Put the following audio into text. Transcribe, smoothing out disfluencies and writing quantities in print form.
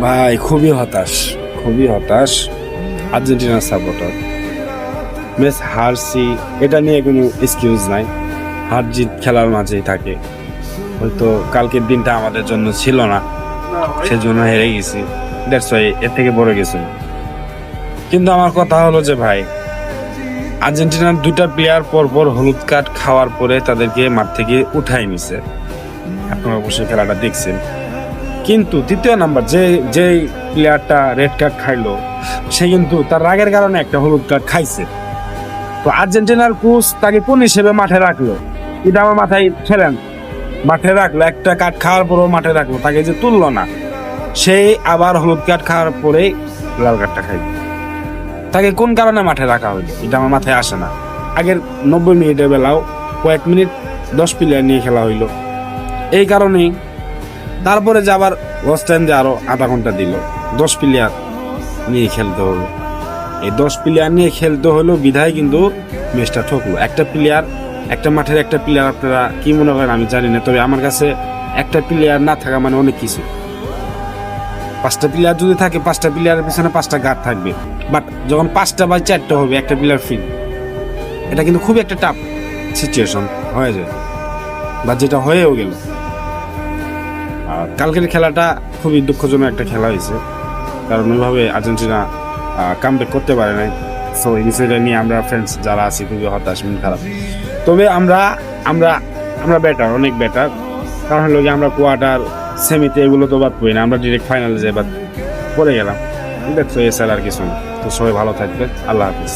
ভাই খুবই হতাশ, খুবই হতাশ। আর্জেন্টিনার সাপোর্টার, ম্যাচ হারছি এটা নিয়ে কোনো এক্সকিউজ নাই। হার জিত খেলার মাঝেই থাকে। হয়তো কালকের দিনটা আমাদের জন্য ছিল না, সেজন্য হেরে গেছি। দ্যাটস ওয়াই, এর থেকে বড় কিছু না। কিন্তু আমার কথা হলো যে ভাই, আর্জেন্টিনার দুইটা প্লেয়ার পরপর হলুদ কার্ড খাওয়ার পরে তাদেরকে মাঠ থেকে উঠাই নিছে। আপনারা অবশ্যই খেলাটা দেখছেন। কিন্তু তৃতীয় নাম্বার যে প্লেয়ারটা রেড কার্ড খাইলো, সে কিন্তু তার রাগের কারণে একটা হলুদ কার্ড খাইছে। তো আর্জেন্টিনার কোচ তাকে কোন হিসেবে মাঠে রাখলো, এটা আমার মাথায় ফেলেন। মাঠে রাখলো, একটা কার্ড খাওয়ার পরেও মাঠে রাখলো, তাকে যে তুললো না, সেই আবার হলুদ কার্ড খাওয়ার পরেই লাল কার্ডটা খাইল। তাকে কোন কারণে মাঠে রাখা হইলো, এটা আমার মাথায় আসে না। আগের 90 মিনিটের বেলাও কয়েক মিনিট 10 প্লেয়ার নিয়ে খেলা হইলো, এই কারণেই। তারপরে যে আবার লাস্ট টাইম যে আরো আধা ঘন্টা দিল, 10 প্লেয়ার নিয়ে খেলতে হলো। এই 10 প্লেয়ার নিয়ে খেলতে হলো বিধায় কিন্তু ম্যাচটা ঠকলো। একটা মাঠের একটা প্লেয়ার, আপনারা কি মনে করেন আমি জানি না, তবে আমার কাছে একটা প্লেয়ার না থাকা মানে অনেক কিছু। 5টা প্লেয়ার যদি থাকে, 5টা প্লেয়ারের পিছনে 5টা গার্ড থাকবে। বাট যখন 5টা বা 4টা হবে, একটা প্লেয়ার ফ্রি, এটা কিন্তু খুব একটা টাফ সিচুয়েশন হয়ে যায়, বা যেটা হয়েও গেল। আর কালকের খেলাটা খুবই দুঃখজনক একটা খেলা হয়েছে, কারণ ওইভাবে আর্জেন্টিনা কামব্যাক করতে পারে নাই। সো এই বিষয়টা নিয়ে আমরা ফ্রেন্ডস যারা আছি খুবই হতাশ, মন খারাপ। তবে আমরা আমরা আমরা বেটার, অনেক বেটার। কারণ হলো কি, আমরা কোয়ার্টার সেমিতে এগুলো তো বাদ পড়ি না, আমরা ডিরেক্ট ফাইনালে যাই বাদ পড়ে গেলাম। দেখছো, এছাড়া আর কিছু না। তো সবাই ভালো থাকবে, আল্লাহ হাফিজ।